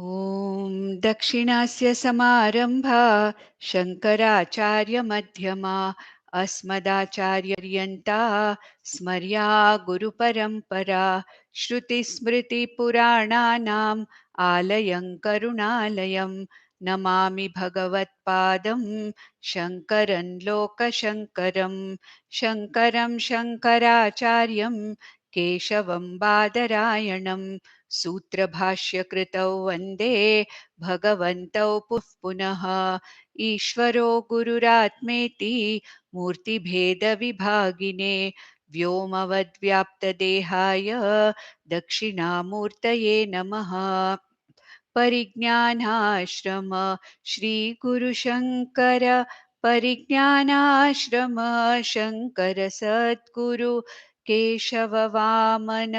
ॐ दक्षिणस्य समारम्भा शङ्कराचार्यमध्यमा अस्मदाचार्यपर्यन्ता स्मर्या गुरुपरम्परा श्रुतिस्मृतिपुराणानाम् आलयं करुणालयं नमामि भगवत्पादं शङ्करं लोकशङ्करं शङ्करं शङ्कराचार्यं केशवं बादरायणं सूत्रभाष्यकृतौ वन्दे भगवन्तौ पुनः ईश्वरो गुरुरात्मेति मूर्तिभेदविभागिने व्योमवद्व्याप्तदेहाय दक्षिणामूर्तये नमः। परिज्ञानाश्रम श्रीगुरुशङ्कर परिज्ञानाश्रम शङ्कर सद्गुरु केशव वामन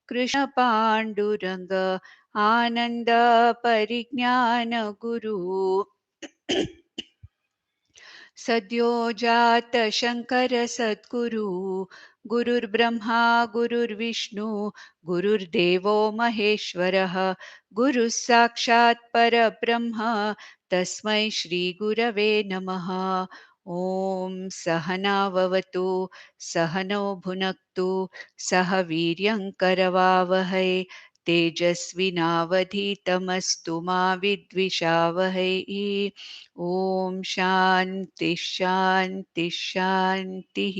कृष्ण पाण्डुरङ्ग आनन्द परिज्ञान गुरु सद्यो जात शङ्कर सद्गुरु गुरुर्ब्रह्मा गुरुर्विष्णु गुरुर्देवो महेश्वरः गुरुः साक्षात् परब्रह्म तस्मै श्रीगुरवे नमः। ॐ सहना भवतु सहनौ भुनक्तु सह वीर्यं करवावहै तेजस्विनावधीतमस्तु मा विद्विषावहै। ॐ शान्ति शान्ति शान्तिः।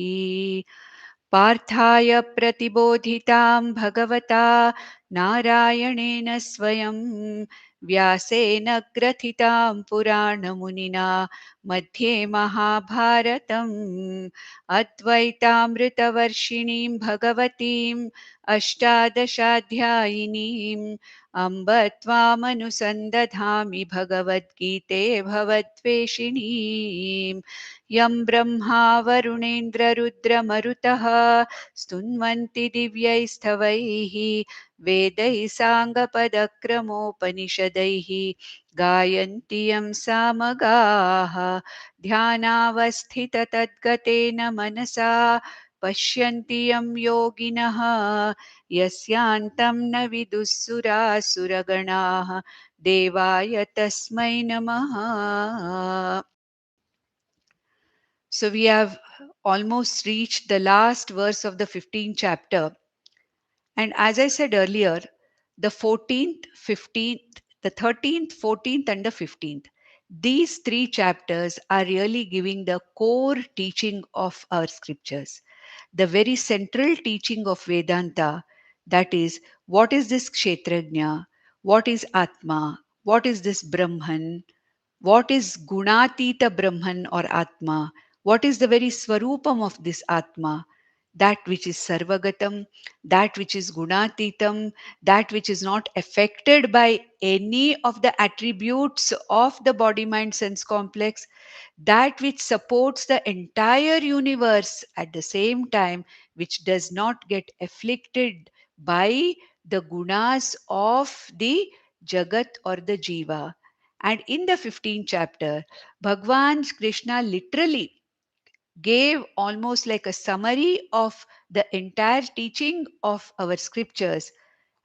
पार्थाय प्रतिबोधितां भगवता नारायणेन स्वयं व्यासेन ग्रथितां पुराणमुनिना मध्ये महाभारतम् अद्वैतामृतवर्षिणीं भगवतीम् अष्टादशाध्यायिनीम् अम्ब त्वामनुसन्दधामि भगवद्गीते भवद्वेषिणीम् यं ब्रह्मा वरुणेन्द्ररुद्रमरुतः स्तुन्वन्ति दिव्यैस्तवैः वेदैः साङ्गपदक्रमोपनिषदैः गायन्ति यं सामगाः ध्यानावस्थिततद्गतेन मनसा पश्यन्ति यं योगिनः यस्यान्तं न विदुःसुरासुरगणाः देवाय तस्मै नमः। So we have almost reached the last verse of the 15th chapter. And as I said earlier, the 14th, 15th, the 13th, 14th, and the 15th, these three chapters are really giving the core teaching of our scriptures. The very central teaching of Vedanta, that is, what is this Kshetrajna? What is Atma? What is this Brahman? What is Gunatita Brahman or Atma? What is the very Swarupam of this Atma? That which is Sarvagatam, that which is Gunatitam, that which is not affected by any of the attributes of the body mind sense complex, that which supports the entire universe at the same time, which does not get afflicted by the gunas of the Jagat or the Jiva. And in the 15th chapter, Bhagwan Krishna literally gave almost like a summary of the entire teaching of our scriptures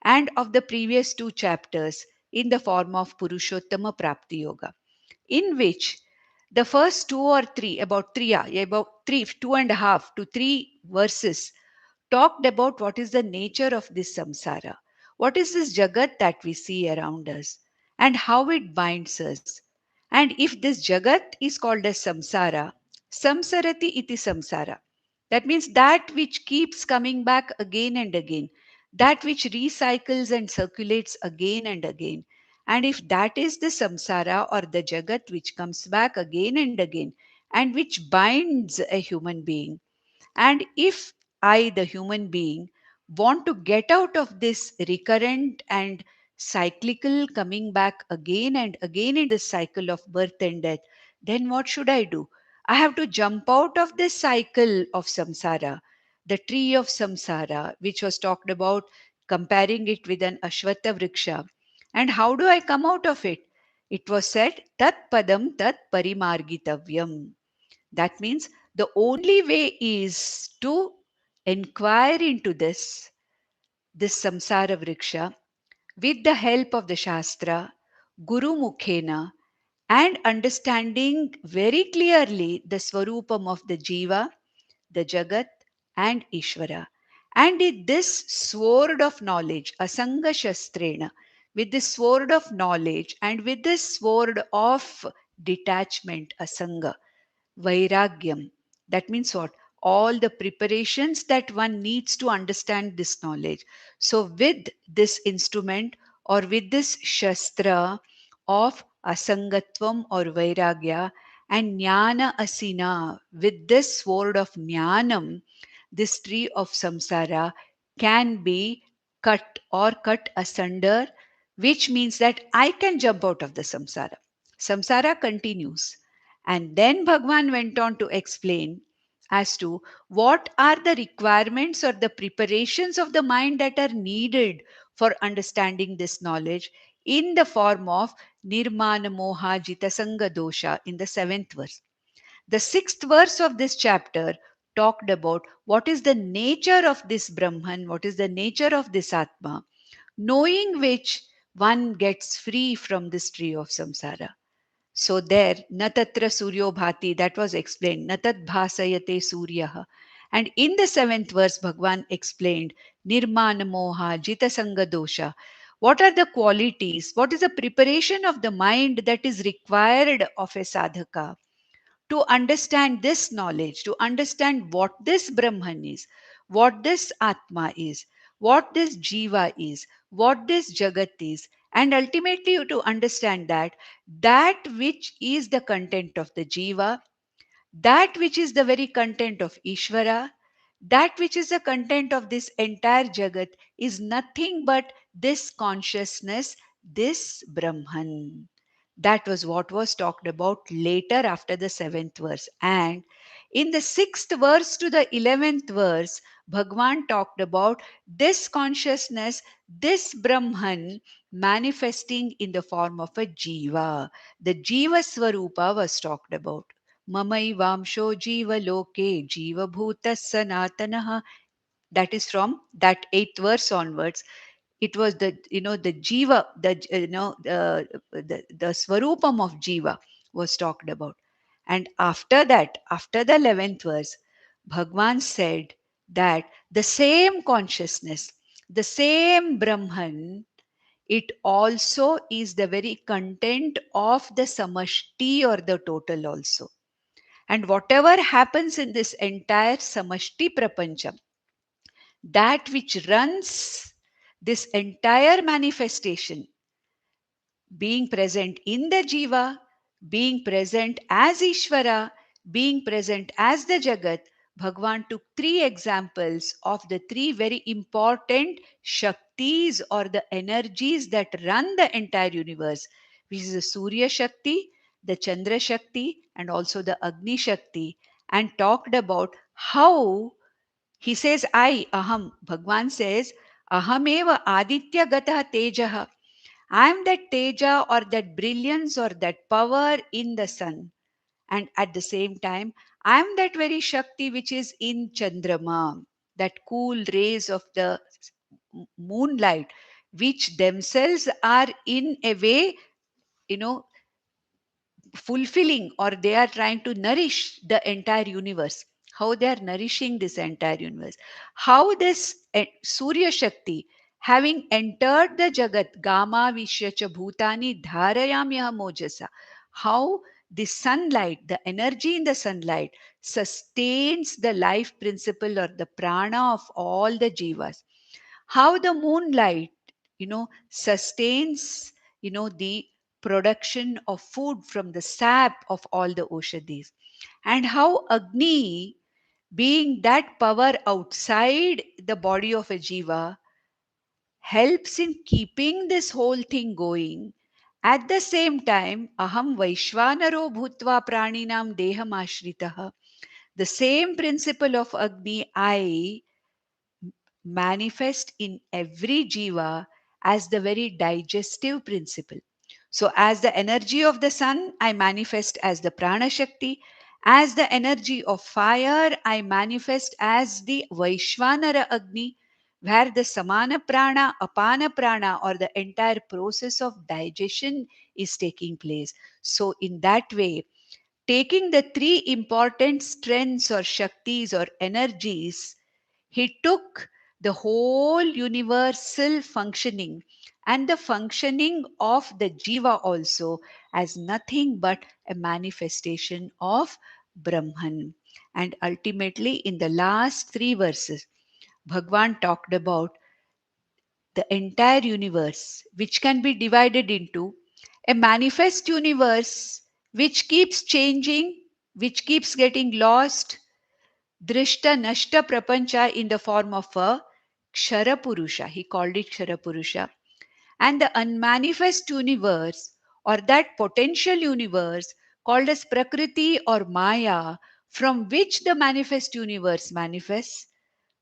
and of the previous two chapters in the form of Purushottama Prapti Yoga, in which the first two or three, about three, 2.5 to 3 verses talked about what is the nature of this samsara, what is this jagat that we see around us, and how it binds us. And if this jagat is called as samsara, samsarati iti samsara. That means that which keeps coming back again and again, that which recycles and circulates again and again. And if that is the samsara or the jagat which comes back again and again and which binds a human being, and if I, the human being, want to get out of this recurrent and cyclical coming back again and again in this cycle of birth and death, then what should I do? I have to jump out of this cycle of samsara, the tree of samsara, which was talked about, comparing it with an Ashwata Vriksha. And how do I come out of it? It was said, Tat Padam Tat Parimargitavyam. That means the only way is to inquire into this samsara vriksha with the help of the Shastra, Guru Mukhena, and understanding very clearly the Swarupam of the Jiva, the Jagat, and Ishvara. And with this sword of knowledge, Asanga Shastrena, with this sword of knowledge and with this sword of detachment, Asanga, Vairagyam. That means what? All the preparations that one needs to understand this knowledge. So, with this instrument or with this Shastra of Asangatvam or Vairagya and Jnana Asina, with this sword of Jnanam, this tree of samsara can be cut or cut asunder, which means that I can jump out of the samsara. Samsara continues. And then Bhagwan went on to explain as to what are the requirements or the preparations of the mind that are needed for understanding this knowledge in the form of Nirmana Moha Jitasanga Dosha in the seventh verse. The sixth verse of this chapter talked about what is the nature of this Brahman, what is the nature of this Atma, knowing which one gets free from this tree of samsara. So there, natatra suryo bhati, that was explained, natat bhasayate suryaha. And in the seventh verse, Bhagwan explained, nirmana moha jita sanga dosha. What are the qualities? What is the preparation of the mind that is required of a sadhaka to understand this knowledge, to understand what this Brahman is, what this Atma is, what this Jiva is, what this Jagat is, and ultimately to understand that that which is the content of the Jiva, that which is the very content of Ishvara, that which is the content of this entire Jagat is nothing but this consciousness, this Brahman. That was what was talked about later after the seventh verse. And in the sixth verse to the 11th verse, Bhagwan talked about this consciousness, this Brahman manifesting in the form of a Jiva. The Jiva Swarupa was talked about. Vamsho Jiva Loke Jiva Bhuta Sanatanaha. That is from that eighth verse onwards. It was the Jiva, the Swarupam of Jiva was talked about. And after that, after the 11th verse, Bhagwan said that the same consciousness, the same Brahman, it also is the very content of the samashti or the total also. And whatever happens in this entire samashti prapancham, that which runs this entire manifestation, being present in the Jiva, being present as Ishvara, being present as the Jagat, Bhagwan took three examples of the three very important Shaktis or the energies that run the entire universe, which is the Surya Shakti, the Chandra Shakti, and also the Agni Shakti, and talked about how he says, I, Aham. Bhagwan says, Ahameva Aditya Gata Tejaha. I am that Teja or that brilliance or that power in the sun. And at the same time, I am that very Shakti which is in Chandrama, that cool rays of the moonlight, which themselves are in a way, you know, fulfilling, or they are trying to nourish the entire universe. How they are nourishing this entire universe. How this Surya Shakti, having entered the Jagat, Gama Vishyacha Bhutani Dharayamyaha Mojasa, how the sunlight, the energy in the sunlight, sustains the life principle or the prana of all the jivas. How the moonlight, sustains, the production of food from the sap of all the oshadis. And how Agni, being that power outside the body of a jiva, helps in keeping this whole thing going. At the same time, aham vaishvanaro bhutva praninam deham ashritaha. The same principle of Agni, I manifest in every jiva as the very digestive principle. So, as the energy of the sun, I manifest as the prana shakti. As the energy of fire, I manifest as the Vaishvanara Agni. where the samana prana, apana prana, or the entire process of digestion is taking place. So, in that way, taking the three important strengths or shaktis or energies, he took the whole universal functioning and the functioning of the jiva also as nothing but a manifestation of Brahman. And ultimately, in the last three verses, Bhagwan talked about the entire universe, which can be divided into a manifest universe which keeps changing, which keeps getting lost, drishta nashta prapancha in the form of a kshara purusha. He called it kshara purusha. And the unmanifest universe or that potential universe called as prakriti or maya, from which the manifest universe manifests,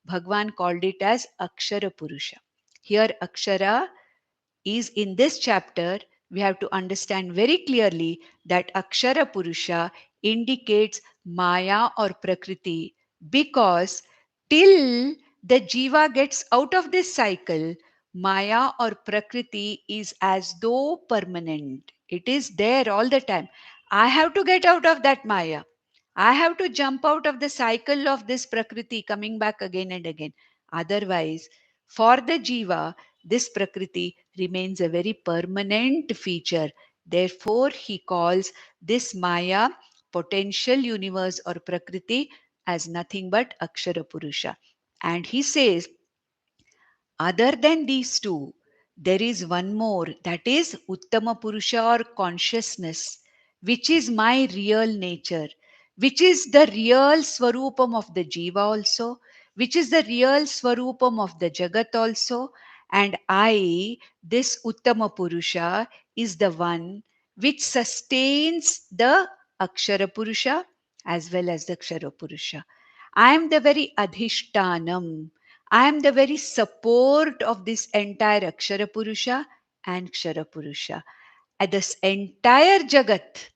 Bhagwan called it as akshara purusha. Here akshara is in this chapter, we have to understand very clearly that Akshara Purusha indicates Maya or Prakriti, because till the Jiva gets out of this cycle, Maya or Prakriti is as though permanent. It is there all the time. I have to get out of that Maya. I have to jump out of the cycle of this Prakriti coming back again and again. Otherwise, for the Jiva, this Prakriti remains a very permanent feature. Therefore, he calls this Maya, potential universe or Prakriti, as nothing but Akshara Purusha. And he says, other than these two, there is one more, that is Uttama Purusha or consciousness, which is my real nature, which is the real Swarupam of the Jiva also, which is the real Swarupam of the Jagat also. And I, this Uttama Purusha, is the one which sustains the Akshara Purusha as well as the Kshara Purusha. I am the very Adhishtanam. I am the very support of this entire Akshara Purusha and Kshara Purusha. At this entire Jagat,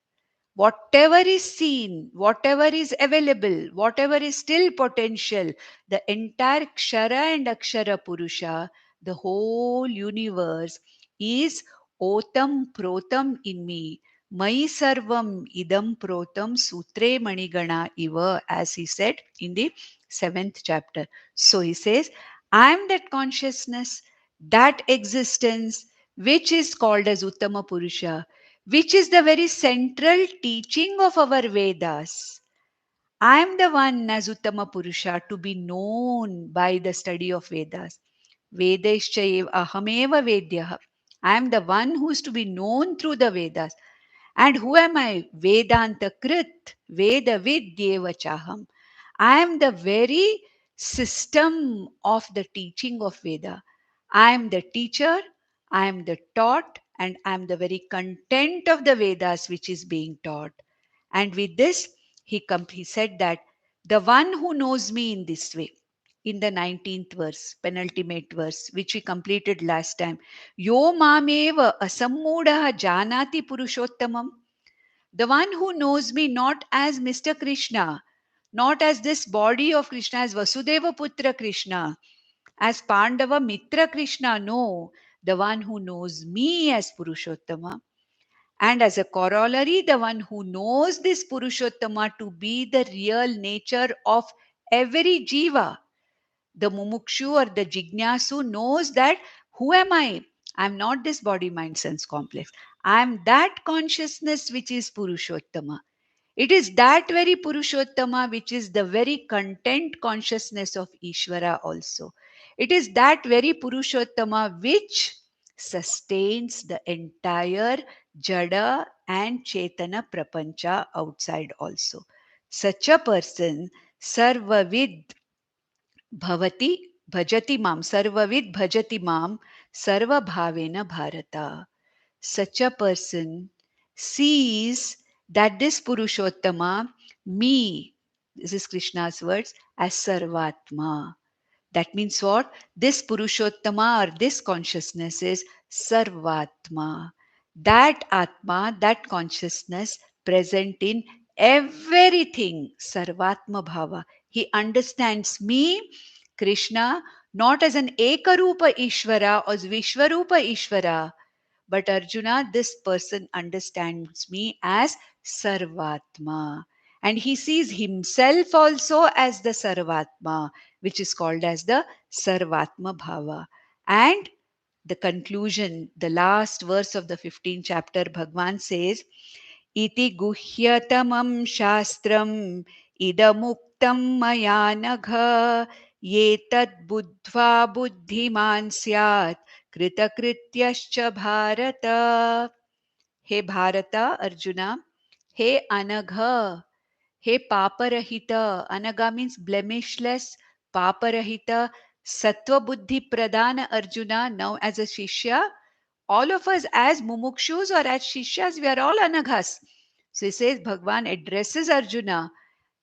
whatever is seen, whatever is available, whatever is still potential, the entire Kshara and Akshara Purusha, the whole universe is Otam Protam in me. Mai Sarvam Idam Protam Sutre Manigana Iva, as he said in the seventh chapter. So he says, I am that consciousness, that existence, which is called as Uttama Purusha, which is the very central teaching of our Vedas. I am the one as Uttama Purusha to be known by the study of Vedas. Vedaishchayev ahameva vedyaha. I am the one who is to be known through the Vedas. And who am I? Vedanta Krit, Veda Vidyeva Chaham. I am the very system of the teaching of Veda. I am the teacher, I am the taught, and I am the very content of the Vedas which is being taught. And with this, he said that the one who knows me in this way, in the 19th verse, penultimate verse, which we completed last time, Yo mameva asammudaha janati purushottamam. The one who knows me not as Mr. Krishna, not as this body of Krishna, as Vasudeva Putra Krishna, as Pandava Mitra Krishna, no, the one who knows me as Purushottama. And as a corollary, the one who knows this Purushottama to be the real nature of every jiva, the mumukshu or the jignasu knows that who am I? I'm not this body, mind, sense complex. I'm that consciousness which is Purushottama. It is that very Purushottama which is the very content consciousness of Ishvara also. It is that very Purushottama which sustains the entire Jada and Chetana Prapancha outside also. Such a person, Sarvavid Bhavati Bhajati Mam, Sarvavid Bhajati Mam, Sarva Bhavena Bharata. Such a person sees that this Purushottama, me, this is Krishna's words, as Sarvatma. That means what? This Purushottama or this consciousness is Sarvatma. That Atma, that consciousness present in everything, Sarvatma Bhava. He understands me, Krishna, not as an Ekarupa Ishvara or Vishwarupa Ishvara, but Arjuna, this person understands me as Sarvatma. And he sees himself also as the Sarvatma, which is called as the Sarvatma Bhava. And the conclusion, the last verse of the 15th chapter, Bhagwan says, Iti guhyatamam shastram idamuktam maya nagha yetad buddhva buddhiman syat kritakrityascha bharata. He Bharata, Arjuna, he Anagha, he Paparahita. Anaga means blemishless, Paparahita, Sattva Buddhi Pradana Arjuna. Now as a Shishya, all of us as Mumukshus or as Shishyas, we are all Anaghas. So he says, Bhagwan addresses Arjuna.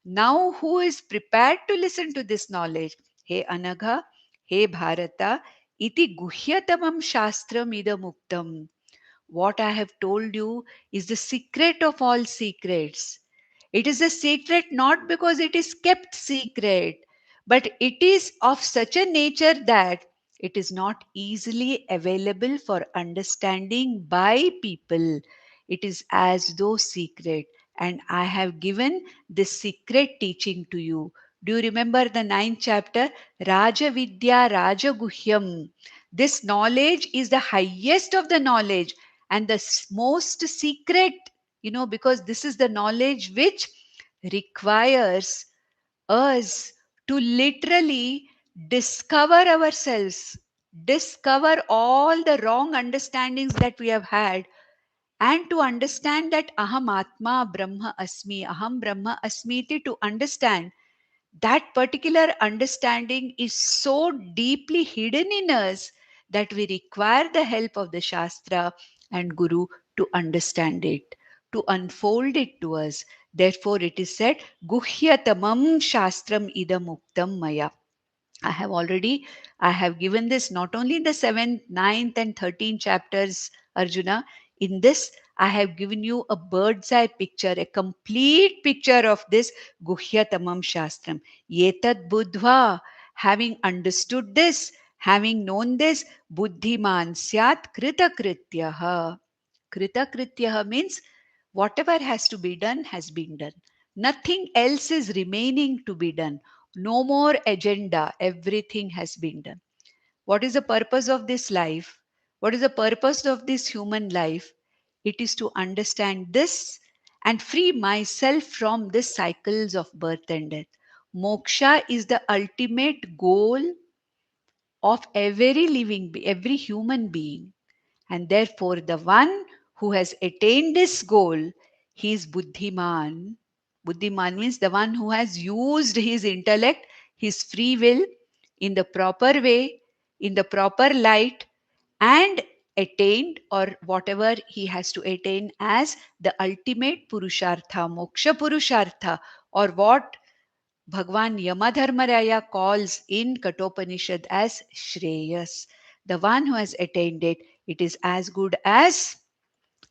Now who is prepared to listen to this knowledge? He Anagha, he Bharata, iti guhyatamam shastram idamuktam. What I have told you is the secret of all secrets. It is a secret not because it is kept secret, but it is of such a nature that it is not easily available for understanding by people. It is as though secret, and I have given this secret teaching to you. Do you remember the ninth chapter? Raja Vidya Raja Guhyam. This knowledge is the highest of the knowledge and the most secret, because this is the knowledge which requires us to literally discover ourselves, discover all the wrong understandings that we have had, and to understand that aham atma brahma asmi, aham brahma asmiti, to understand that particular understanding is so deeply hidden in us that we require the help of the Shastra and Guru to understand it, to unfold it to us. Therefore, it is said, Guhyatamam Shastram idamuktam maya. I have given this not only in the 7th, 9th, and 13th chapters, Arjuna. In this, I have given you a bird's eye picture, a complete picture of this Guhyatamam Shastram. Yetat Buddhva, having understood this, having known this, Buddhiman Syat Kritakrityaha. Kritakrityaha means whatever has to be done has been done. Nothing else is remaining to be done. No more agenda. Everything has been done. What is the purpose of this life? What is the purpose of this human life? It is to understand this and free myself from the cycles of birth and death. Moksha is the ultimate goal of every every human being. And therefore, the one who has attained this goal, he is Buddhiman. Buddhiman means the one who has used his intellect, his free will in the proper way, in the proper light, and attained or whatever he has to attain as the ultimate Purushartha, Moksha Purushartha, or what Bhagwan Yamadharmaraya calls in Katopanishad as Shreyas. The one who has attained it, it is as good as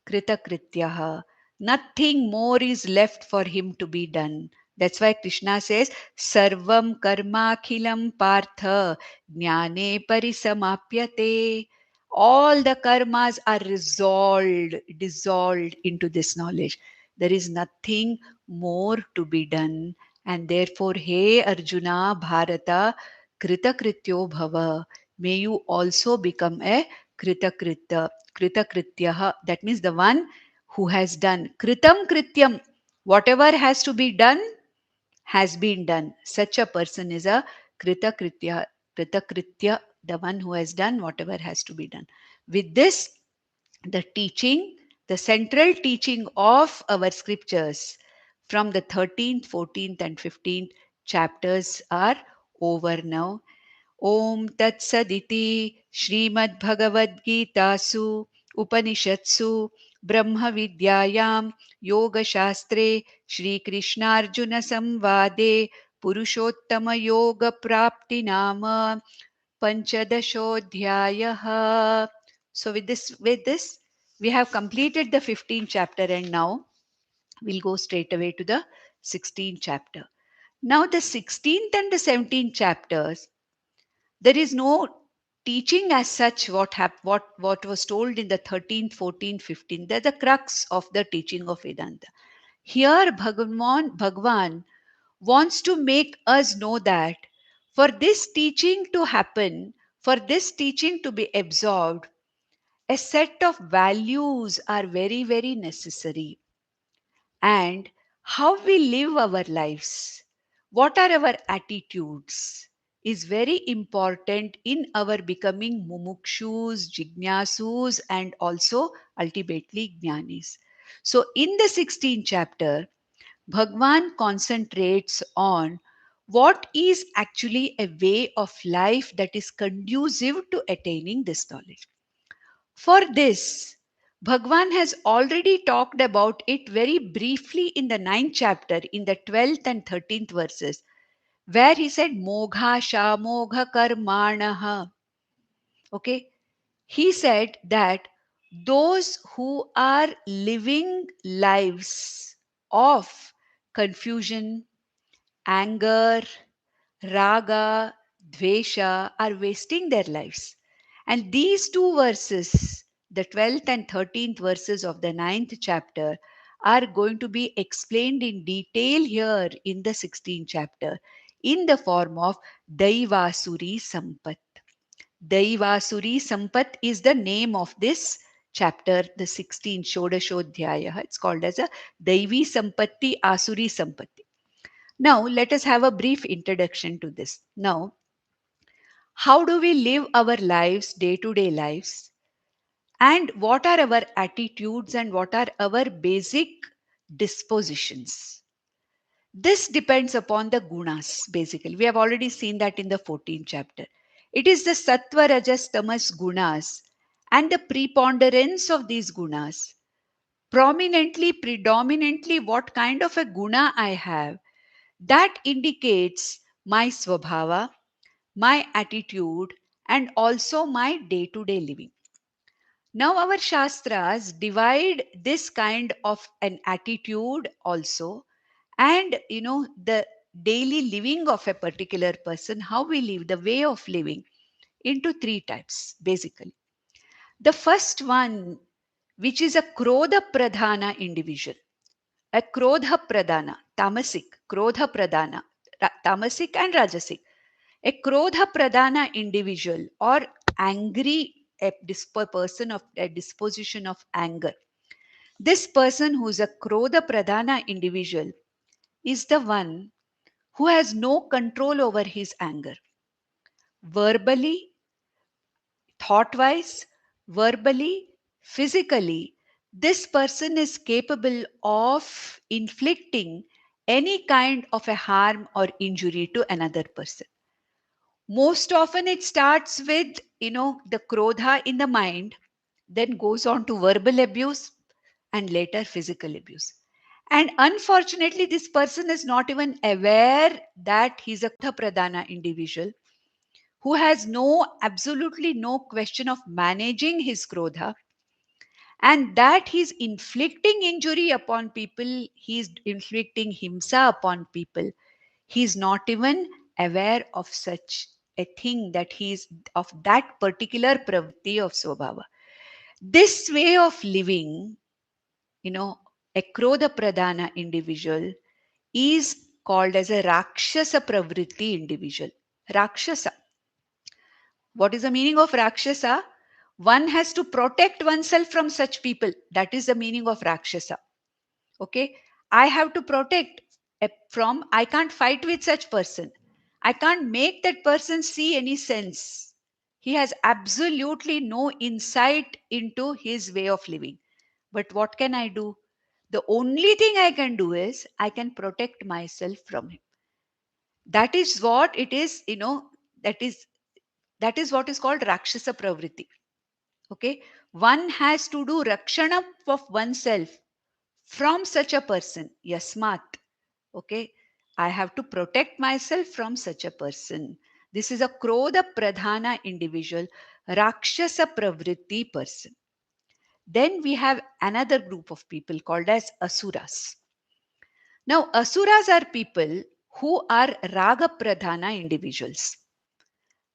Kritakrityaha. Nothing more is left for him to be done. That's why Krishna says, Sarvam karma khilam partha jnane parisamapyate. All the karmas are dissolved into this knowledge. There is nothing more to be done. And therefore, hey Arjuna, Bharata, Kritakrityo bhava. May you also become a Kritakritya. Kritakrityaha, that means the one who has done. Kritam Krityam, whatever has to be done has been done. Such a person is a Kritakritya, Kritakritya, the one who has done whatever has to be done. With this, the teaching, the central teaching of our scriptures from the 13th, 14th, and 15th chapters are over now. Om Tat Saditi Srimad Bhagavad Gitasu Upanishadsu Brahma Vidyayam Yoga Shastre Shri Krishnarjuna Samvade Purushottama Yoga Prapti Nama Panchadashodhyayaha. So with this, we have completed the 15th chapter, and now we'll go straight away to the 16th chapter. Now the 16th and the 17th chapters, There is no teaching as such what was told in the 13th, 14th, 15th. They're the crux of the teaching of Vedanta. Here Bhagwan wants to make us know that for this teaching to happen, for this teaching to be absorbed, a set of values are very, very necessary. And how we live our lives, what are our attitudes, is very important in our becoming mumukshus, jignasus, and also ultimately jnanis. So, in the 16th chapter, Bhagwan concentrates on what is actually a way of life that is conducive to attaining this knowledge. For this, Bhagwan has already talked about it very briefly in the 9th chapter, in the 12th and 13th verses, where he said, Mogha Shamogha Karmanaha. Okay, he said that those who are living lives of confusion, anger, raga, dvesha are wasting their lives. And these two verses, the 12th and 13th verses of the 9th chapter, are going to be explained in detail here in the 16th chapter in the form of Daivasuri Sampat. Daivasuri Sampat is the name of this chapter, the 16th Shodashodhyaya. It's called as a Daivi Sampatti, Asuri Sampatti. Now, let us have a brief introduction to this. Now, how do we live our lives, day to day lives? And what are our attitudes and what are our basic dispositions? This depends upon the gunas, basically. We have already seen that in the 14th chapter. It is the sattva, rajas, tamas gunas and the preponderance of these gunas. Predominantly, what kind of a guna I have, that indicates my swabhava, my attitude, and also my day to day living. Now, our Shastras divide this kind of an attitude also, and the daily living of a particular person, how we live, the way of living, into three types basically. The first one, which is a Krodha Pradhana individual, a Krodha Pradhana, Krodha Pradhana, Tamasic and Rajasic. A Krodha Pradhana individual or angry person of a disposition of anger. This person who is a Krodha Pradhana individual is the one who has no control over his anger. Verbally, thought-wise, verbally, physically, this person is capable of inflicting any kind of a harm or injury to another person. Most often it starts with, the krodha in the mind, then goes on to verbal abuse and later physical abuse. And unfortunately, this person is not even aware that he's a pradhana individual who has absolutely no question of managing his krodha, and that he's inflicting injury upon people, he's inflicting himsa upon people. He's not even aware of such a thing, that he's of that particular pravritti of Swabhava. This way of living, a Krodha Pradhana individual is called as a Rakshasa Pravritti individual. Rakshasa. What is the meaning of Rakshasa? One has to protect oneself from such people. That is the meaning of Rakshasa. Okay, I have to protect from, I can't fight with such person, I can't make that person see any sense. He has absolutely no insight into his way of living. But what can I do? The only thing I can do is I can protect myself from him. That is what it is, that is what is called Rakshasa Pravritti. Okay, one has to do Rakshana of oneself from such a person. Yasmat. Okay, I have to protect myself from such a person. This is a Krodha Pradhana individual, Rakshasa Pravritti person. Then we have another group of people called as Asuras. Now, Asuras are people who are Raga Pradhana individuals.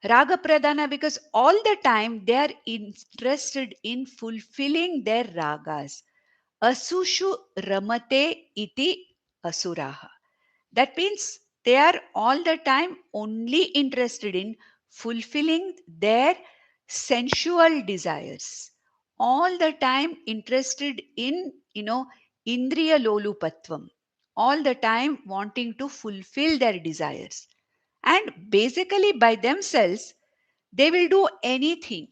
Raga Pradhana because all the time they are interested in fulfilling their ragas. Asushu ramate iti asuraha. That means they are all the time only interested in fulfilling their sensual desires. All the time interested in, indriya lolupatvam. All the time wanting to fulfill their desires. And basically by themselves, they will do anything.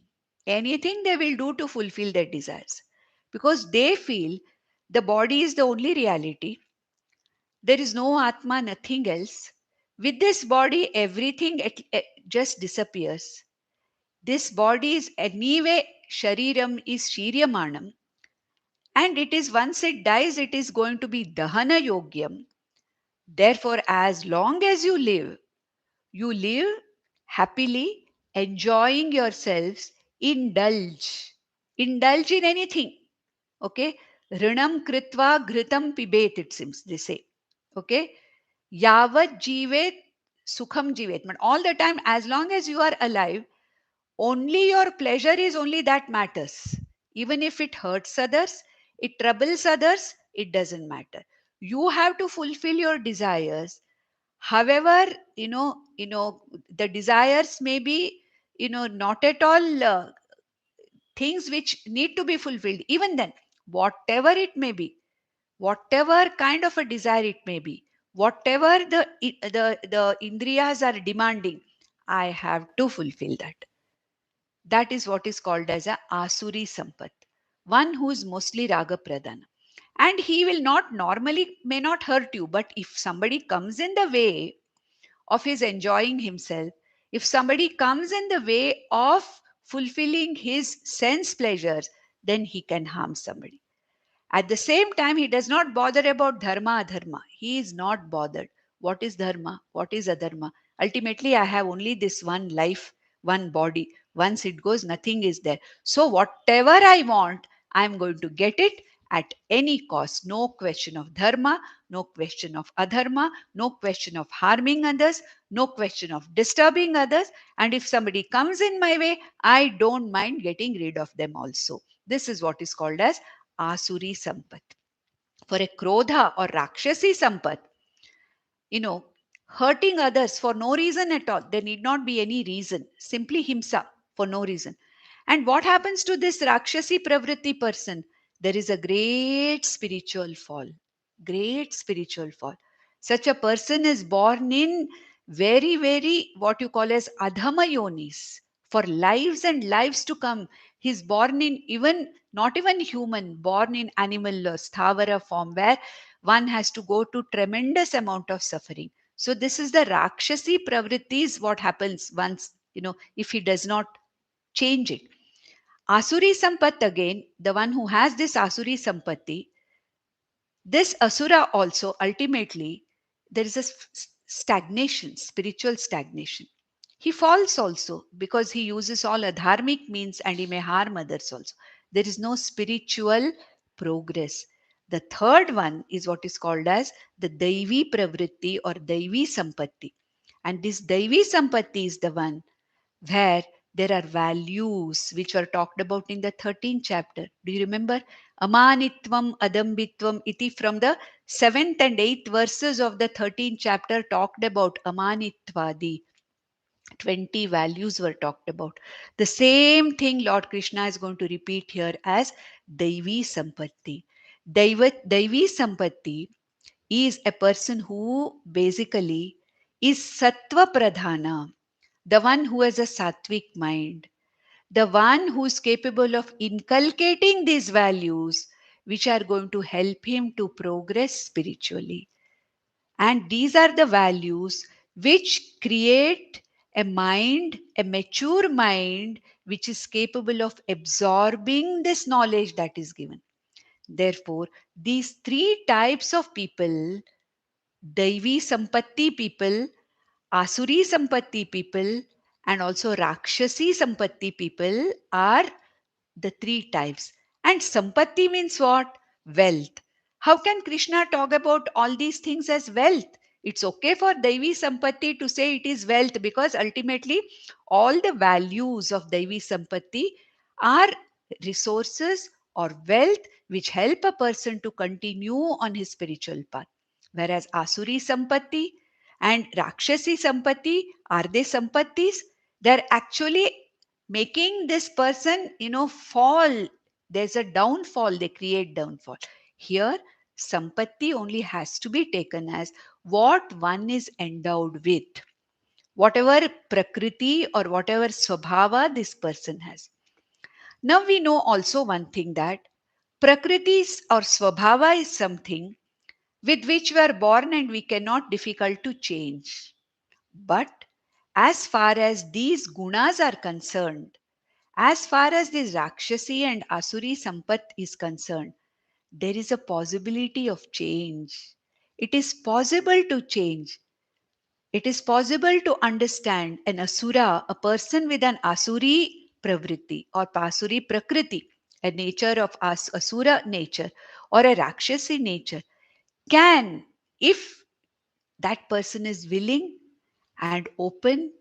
Anything they will do to fulfill their desires. Because they feel the body is the only reality, there is no Atma, nothing else. With this body, everything just disappears. This body is anyway, Shariram is Shiryamanam. And it is once it dies, it is going to be Dahana Yogyam. Therefore, as long as you live happily, enjoying yourselves, indulge. Indulge in anything. Okay? Rinam kritva ghritam pibet, it seems, they say. Okay? Yavat jivet sukham jivet. But all the time, as long as you are alive, only your pleasure is only that matters. Even if it hurts others, it troubles others, it doesn't matter. You have to fulfill your desires. However, the desires may be, not at all things which need to be fulfilled. Even then, whatever it may be, whatever kind of a desire it may be, whatever the indriyas are demanding, I have to fulfill that. That is what is called as a asuri sampat, one who is mostly raga pradhana. And he will not normally may not hurt you, but if somebody comes in the way of his enjoying himself, if somebody comes in the way of fulfilling his sense pleasures, then he can harm somebody. At the same time, he does not bother about dharma, adharma. He is not bothered. What is dharma? What is adharma? Ultimately, I have only this one life, one body. Once it goes, nothing is there. So, whatever I want, I am going to get it at any cost. No question of dharma, no question of adharma, no question of harming others, no question of disturbing others. And if somebody comes in my way, I don't mind getting rid of them also. This is what is called as Asuri Sampat. For a Krodha or Rakshasi Sampat, you know, hurting others for no reason at all. There need not be any reason, simply himsa for no reason. And what happens to this Rakshasi Pravritti person? There is a great spiritual fall. Great spiritual fall. Such a person is born in very, very what you call as Adhama Yonis. For lives and lives to come, he's born in even, not even human, born in animal or sthavara form where one has to go to tremendous amount of suffering. So this is the Rakshasi Pravritti is what happens once, if he does not change it. Asuri Sampat again, the one who has this Asuri Sampatti, this Asura also ultimately, there is a stagnation, spiritual stagnation. He falls also because he uses all adharmic means and he may harm others also. There is no spiritual progress. The third one is what is called as the Daivi Pravritti or Daivi Sampatti. And this Daivi Sampatti is the one where there are values which were talked about in the 13th chapter. Do you remember? Amanitvam Adambitvam iti from the 7th and 8th verses of the 13th chapter talked about Amanitva, the 20 values were talked about. The same thing Lord Krishna is going to repeat here as Daivi Sampatti. Daivi Sampatti is a person who basically is Sattva Pradhana, the one who has a sattvic mind, the one who is capable of inculcating these values which are going to help him to progress spiritually. And these are the values which create a mind, a mature mind, which is capable of absorbing this knowledge that is given. Therefore, these three types of people, Daivi Sampatti people, Asuri Sampatti people, and also Rakshasi Sampatti people are the three types. And Sampatti means what? Wealth. How can Krishna talk about all these things as wealth? It's okay for Daivi Sampatti to say it is wealth, because ultimately all the values of Daivi Sampatti are resources or wealth which help a person to continue on his spiritual path. Whereas Asuri Sampatti and Rakshasi Sampatti, are they Sampattis? They're actually making this person, fall. There's a downfall, they create downfall. Here, Sampatti only has to be taken as what one is endowed with, whatever prakriti or whatever swabhava this person has. Now we know also one thing, that prakritis or swabhava is something with which we are born and we cannot difficult to change. But as far as these gunas are concerned, as far as this Rakshasi and Asuri Sampat is concerned, there is a possibility of change. It is possible to change. It is possible to understand an Asura, a person with an Asuri pravritti or Pasuri prakriti, a nature of Asura nature or a Rakshasi nature, can, if that person is willing and open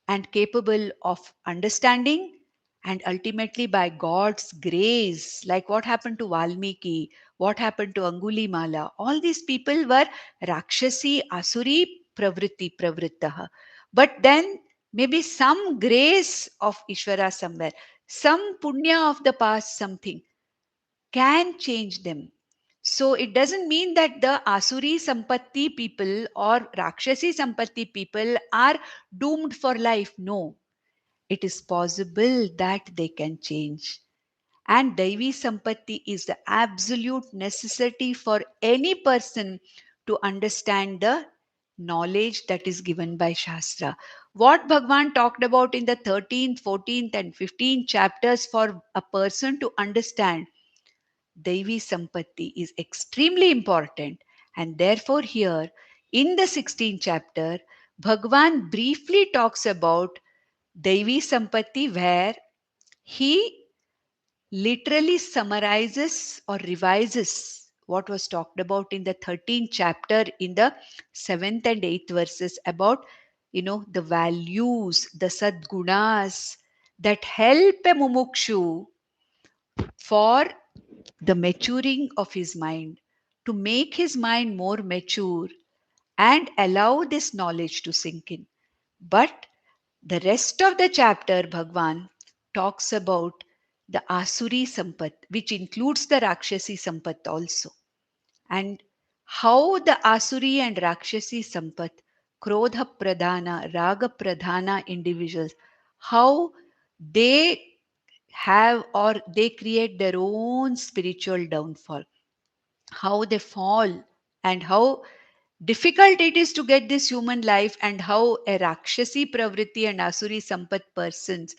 and capable of understanding, and ultimately by God's grace, like what happened to Valmiki, what happened to Angulimala, all these people were Rakshasi, Asuri, Pravrittaha. But then maybe some grace of Ishvara somewhere, some punya of the past, something can change them. So it doesn't mean that the Asuri Sampatti people or Rakshasi Sampatti people are doomed for life. No, it is possible that they can change. And Daivi Sampatti is the absolute necessity for any person to understand the knowledge that is given by Shastra. What Bhagwan talked about in the 13th, 14th, and 15th chapters for a person to understand Devi Sampatti is extremely important, and therefore here in the 16th chapter, Bhagwan briefly talks about Devi Sampatti, where he literally summarizes or revises what was talked about in the 13th chapter in the 7th and 8th verses about the values, the sadgunas that help a mumukshu for the maturing of his mind, to make his mind more mature and allow this knowledge to sink in. But the rest of the chapter, Bhagwan talks about the Asuri Sampat, which includes the Rakshasi Sampat also, and how the Asuri and Rakshasi Sampat, Krodha Pradhana, Raga Pradhana individuals, how they have or they create their own spiritual downfall, how they fall, and how difficult it is to get this human life, and how a Rakshasi Pravritti and Asuri Sampat persons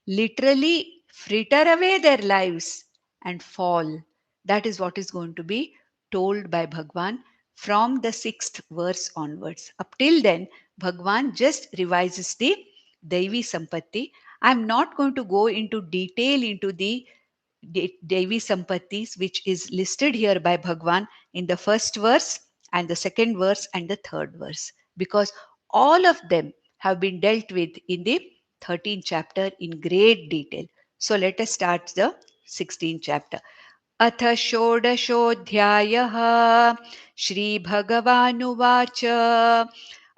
literally fritter away their lives and fall. That is what is going to be told by Bhagwan from the 6th verse onwards. Up till then, Bhagwan just revises the Devi Sampatti. I am not going to go into detail into the Devi Sampattis, which is listed here by Bhagwan in the first verse and the second verse and the third verse, because all of them have been dealt with in the 13th chapter in great detail. So let us start the 16th chapter. अथ षोडशोऽध्यायः श्रीभगवानुवाच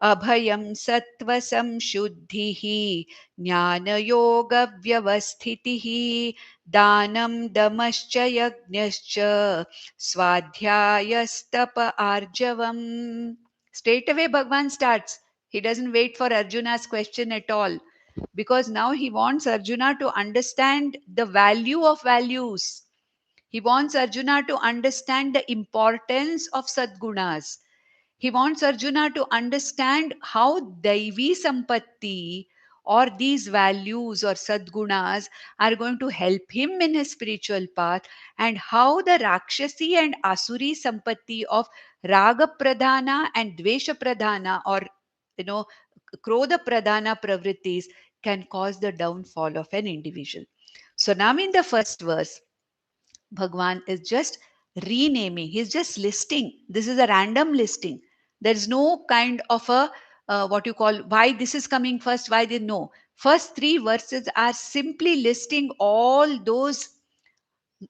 अभयं सत्त्वसंशुद्धिः ज्ञानयोगव्यवस्थितिः दानं दमश्च यज्ञश्च स्वाध्यायस्तप आर्जवम्. Straight away Bhagwan starts. He doesn't wait for Arjuna's question at all, because now he wants Arjuna to understand the value of values. He wants Arjuna to understand the importance of Sadgunas. He wants Arjuna to understand how Daivi Sampatti or these values or Sadgunas are going to help him in his spiritual path, and how the Rakshasi and Asuri Sampatti of Raga Pradhana and Dvesha Pradhana, or you know Krodha Pradhana pravrittis, can cause the downfall of an individual. So now in the first verse, Bhagwan is just renaming, he's just listing. This is a random listing. There is no kind of a what you call why this is coming first, why they no. First three verses are simply listing all those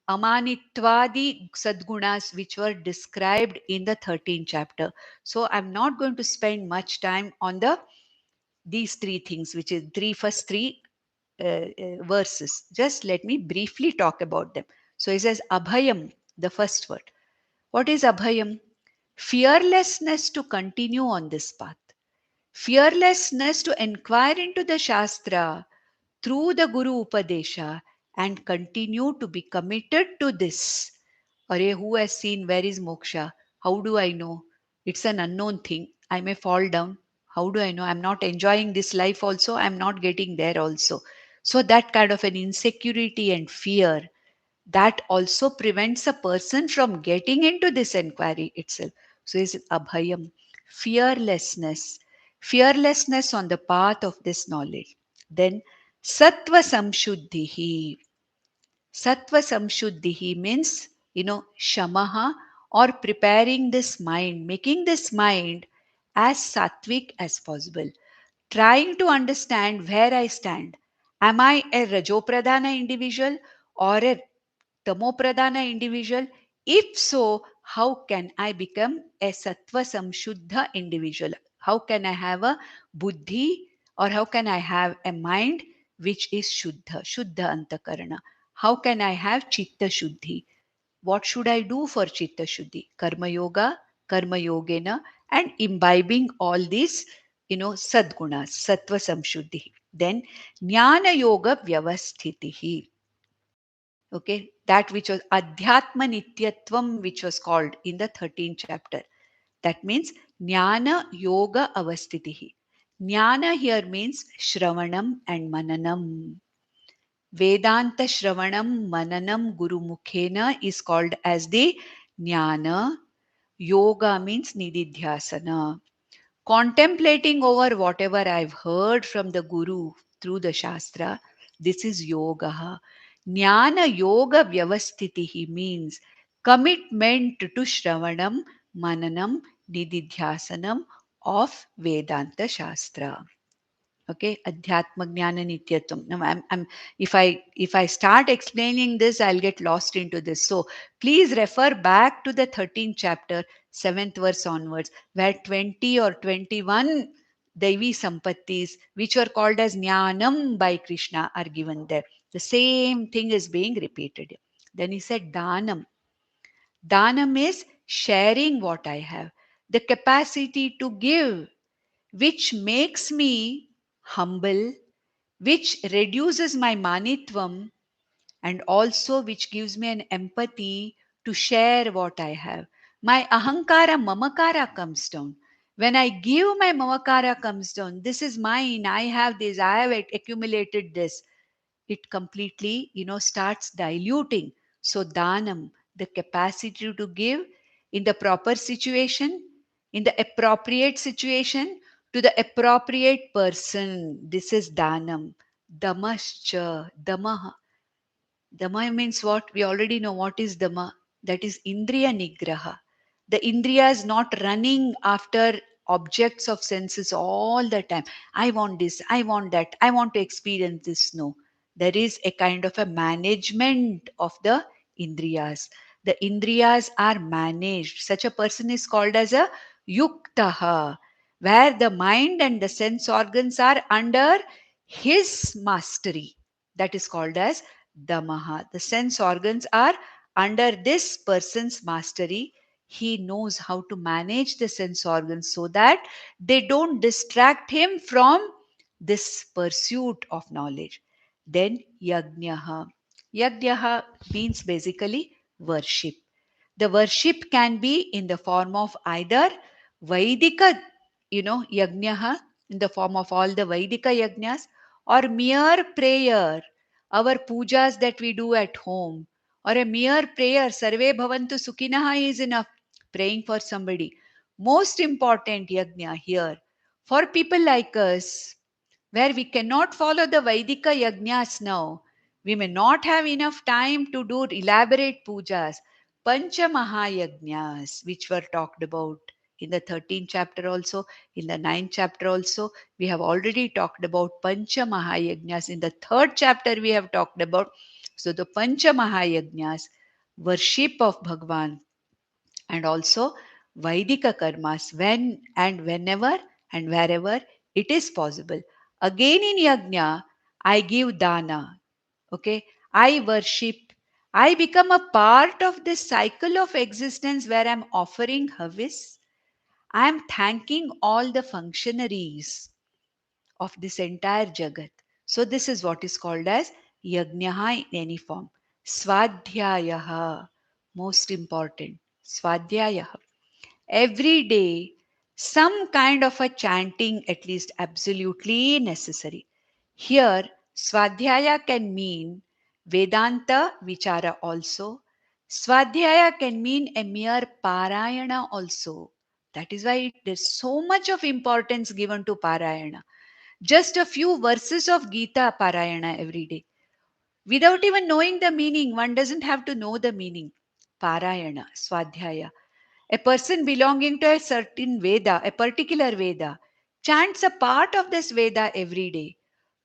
amanitvadi sadgunas which were described in the 13th chapter. So I'm not going to spend much time on the these three things, which is first three verses. Just let me briefly talk about them. So he says abhayam, the first word. What is abhayam? Fearlessness to continue on this path. Fearlessness to inquire into the Shastra through the Guru Upadesha and continue to be committed to this. Arey, who has seen where is moksha? How do I know? It's an unknown thing. I may fall down. How do I know? I'm not enjoying this life also. I'm not getting there also. So that kind of an insecurity and fear that also prevents a person from getting into this inquiry itself. So is abhayam, fearlessness, fearlessness on the path of this knowledge. Then sattva samshuddhihi. Sattva samshuddhihi means, shamaha, or preparing this mind, making this mind as sattvic as possible, trying to understand where I stand. Am I a Rajopradhana individual or a Tamopradhana individual? If so, how can I become a Sattva Samshuddha individual? How can I have a buddhi, or how can I have a mind which is Shuddha, Shuddha Antakarana? How can I have Chitta Shuddhi? What should I do for Chitta Shuddhi? Karma Yoga, Karma Yogena, and imbibing all these, sadgunas, Sattva Samshuddhi. Then Jnana Yoga Vyavasthitihi. Okay, that which was Adhyatma Nityatvam, which was called in the 13th chapter. That means Jnana Yoga Avasthitihi. Jnana here means Shravanam and Mananam. Vedanta Shravanam Mananam Guru Mukhena is called as the Jnana. Yoga means Nididhyasana. Contemplating over whatever I've heard from the Guru through the Shastra, this is Yoga. Jnana Yoga Vyavasthitihi means commitment to Shravanam, Mananam, Nididhyasanam of Vedanta Shastra. Okay, Adhyatma Jnana Nityatvam. Now, if I start explaining this, I'll get lost into this. So please refer back to the 13th chapter, 7th verse onwards, where 20 or 21 Devi Sampattis, which were called as Jnanam by Krishna, are given there. The same thing is being repeated. Then he said Danam. Danam is sharing what I have, the capacity to give, which makes me humble, which reduces my manitvam, and also which gives me an empathy to share what I have. My ahankara, mamakara comes down. When I give, my mamakara comes down. This is mine. I have this. I have accumulated this. It completely, starts diluting. So danam, the capacity to give in the proper situation, in the appropriate situation, to the appropriate person. This is danam. Damascha, damaha. Dama means what? We already know what is Dama. That is Indriya Nigraha. The Indriya is not running after objects of senses all the time. I want this, I want that, I want to experience this. No. There is a kind of a management of the Indriyas. The Indriyas are managed. Such a person is called as a Yuktaha, where the mind and the sense organs are under his mastery. That is called as Damaha. The sense organs are under this person's mastery. He knows how to manage the sense organs so that they don't distract him from this pursuit of knowledge. Then Yajnaha. Yajnaha means basically worship. The worship can be in the form of either Vaidika, Yajnaha, in the form of all the Vaidika Yajnas, or mere prayer, our pujas that we do at home, or a mere prayer, Sarve Bhavantu Sukhinaha is enough, praying for somebody. Most important yajna here, for people like us, where we cannot follow the Vaidika yajnas now, we may not have enough time to do elaborate pujas. Pancha Mahayajnas, which were talked about In the 13th chapter also, in the 9th chapter also, we have already talked about Pancha Mahayajnas. In the 3rd chapter, we have talked about, so the Pancha Mahayajnas, worship of Bhagwan, and also Vaidika karmas, when and whenever and wherever it is possible. Again in Yajna, I give dana. Okay, I worship. I become a part of this cycle of existence where I'm offering service. I'm thanking all the functionaries of this entire Jagat. So this is what is called as Yajnaha in any form. Swadhyayaha, most important. Swadhyayaha. Every day, some kind of a chanting at least absolutely necessary. Here, Swadhyaya can mean Vedanta Vichara also. Swadhyaya can mean a mere Parayana also. That is why there's so much of importance given to Parayana. Just a few verses of Gita Parayana every day. Without even knowing the meaning, one doesn't have to know the meaning. Parayana, Swadhyaya. A person belonging to a certain Veda, a particular Veda, chants a part of this Veda every day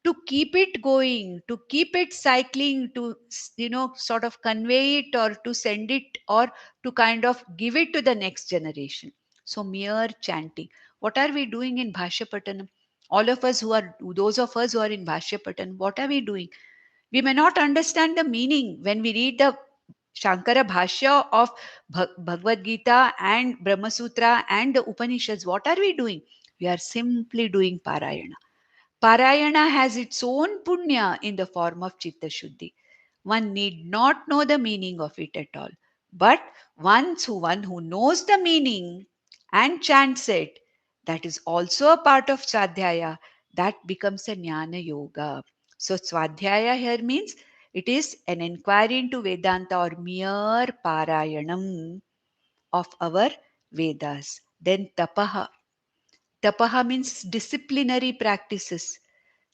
to keep it going, to keep it cycling, to, sort of convey it or to send it or to kind of give it to the next generation. So mere chanting. What are we doing in Bhashya All of us who are, those of us who are in Bhashya what are we doing? We may not understand the meaning when we read the Shankara Bhashya of Bhagavad Gita and Brahma Sutra and the Upanishads. What are we doing? We are simply doing Parayana. Parayana has its own punya in the form of Chitta Shuddhi. One need not know the meaning of it at all. But one who knows the meaning and chants it, that is also a part of Swadhyaya, that becomes a Jnana Yoga. So Swadhyaya here means it is an inquiry into Vedanta or mere Parayanam of our Vedas. Then Tapaha. Tapaha means disciplinary practices.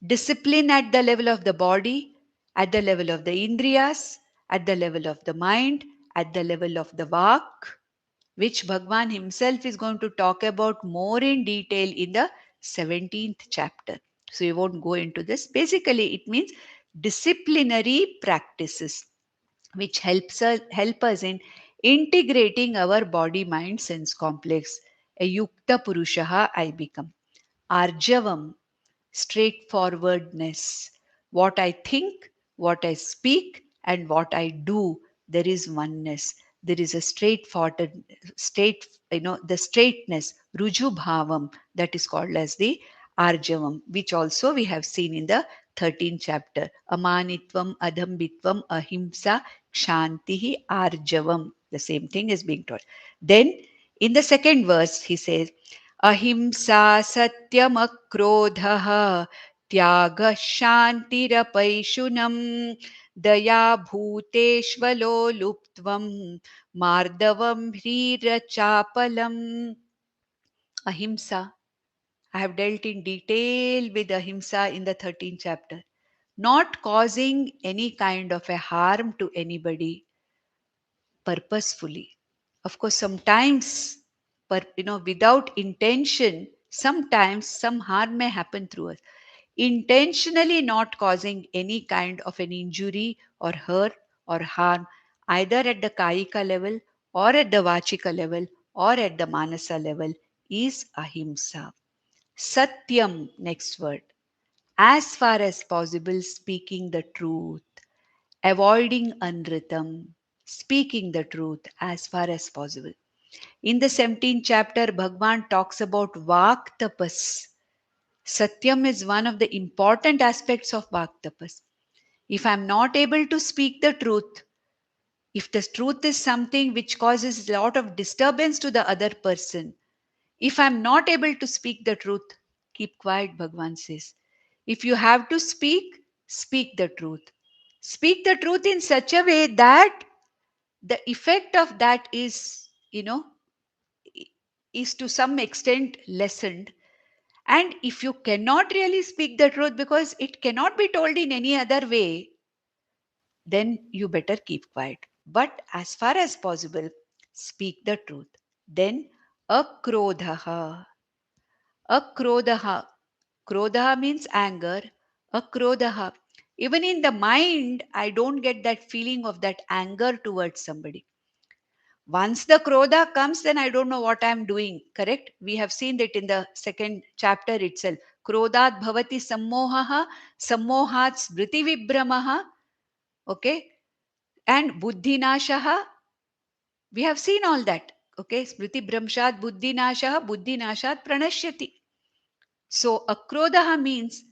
Discipline at the level of the body, at the level of the indriyas, at the level of the mind, at the level of the vak, which Bhagwan himself is going to talk about more in detail in the 17th chapter. So we won't go into this. Basically, it means disciplinary practices which help us in integrating our body mind sense complex. A yukta purushaha I become. Arjavam, straightforwardness. What I think, what I speak, and what I do, there is oneness. There is a straightforward, the straightness, ruju bhavam, that is called as the arjavam, which also we have seen in the 13th chapter. Amanitvam, adhambitvam, ahimsa, kshantihi, arjavam. The same thing is being taught. Then in the second verse, he says, अहिंसा सत्यमक्रोधः त्यागः शान्तिरपैशुनम् दया भूतेष्वलो लुप्त्वम् मार्दवम् ह्रीरचापलम् ahimsa. I have dealt in detail with ahimsa in the 13th chapter. Not causing any kind of a harm to anybody purposefully. Of course, sometimes, without intention, sometimes some harm may happen through us. Intentionally not causing any kind of an injury or hurt or harm, either at the kayika level or at the vachika level or at the manasa level, is ahimsa. Satyam, next word. As far as possible, speaking the truth, avoiding anritam, speaking the truth as far as possible. In the 17th chapter, Bhagwan talks about Vak Tapas. Satyam is one of the important aspects of Vak Tapas. If I'm not able to speak the truth, if the truth is something which causes a lot of disturbance to the other person, if I'm not able to speak the truth, keep quiet, Bhagwan says. If you have to speak, speak the truth. Speak the truth in such a way that the effect of that is, is to some extent lessened. And if you cannot really speak the truth because it cannot be told in any other way, then you better keep quiet. But as far as possible, speak the truth. Then Akrodhaha. Akrodhaha. Krodha means anger. Akrodhaha. Even in the mind, I don't get that feeling of that anger towards somebody. Once the krodha comes, then I don't know what I'm doing. Correct? We have seen that in the second chapter itself. Krodhat bhavati sammohaha, sammohat smriti vibhramaha. Okay? And buddhinashaha. We have seen all that. Okay? Smriti bhramshat buddhinashaha, buddhinashat pranashyati. So akrodha means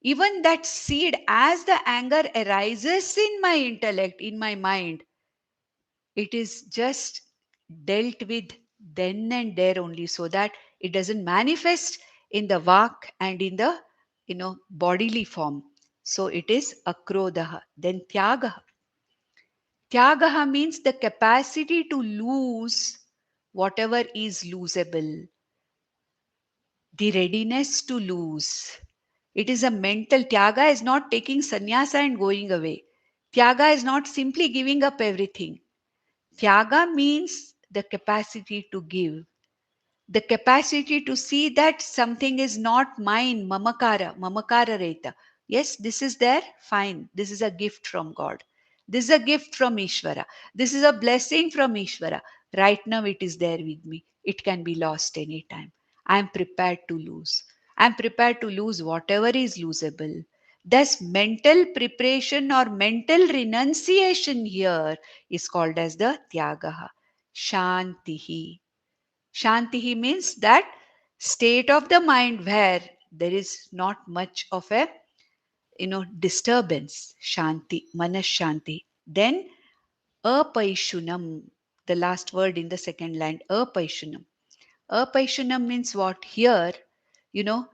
even that seed, as the anger arises in my intellect, in my mind, it is just dealt with then and there only, so that it doesn't manifest in the vak and in the bodily form. So it is akrodha. Then tyagaha. Tyagaha means the capacity to lose whatever is losable, the readiness to lose. It is a mental. Tyaga is not taking sannyasa and going away. Tyaga is not simply giving up everything. Tyaga means the capacity to give, the capacity to see that something is not mine, mamakara reta. Yes, this is there, fine. This is a gift from God. This is a gift from Ishvara. This is a blessing from Ishvara. Right now it is there with me. It can be lost anytime. I am prepared to lose. I am prepared to lose whatever is losable. Thus, mental preparation or mental renunciation here is called as the tyagaha. Shantihi. Shanti means that state of the mind where there is not much of a disturbance. Shanti, manas shanti. Then apaishunam, the last word in the second line, apaishunam. Apaishunam means what? Here, you know,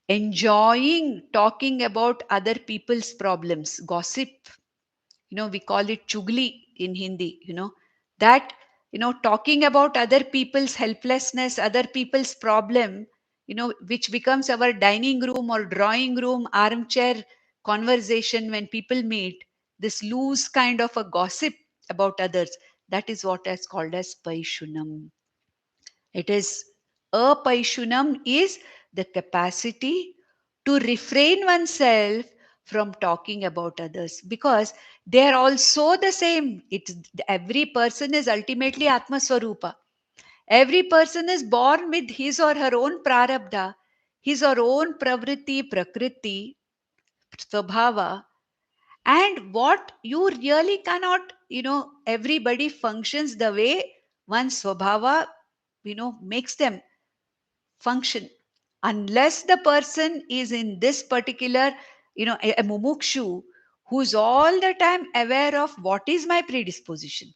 enjoying talking about other people's problems, gossip. We call it chugli in Hindi. That talking about other people's helplessness, other people's problem, which becomes our dining room or drawing room armchair conversation when people meet, this loose kind of a gossip about others, that is what is called as paishunam. It is apaishunam is the capacity to refrain oneself from talking about others, because they are also the same. Every person is ultimately Atma Swarupa. Every person is born with his or her own prarabdha, his or own pravritti, prakriti, svabhava, and what you really cannot, everybody functions the way one svabhava, makes them function. Unless the person is in this particular, a mumukshu, who's all the time aware of what is my predisposition,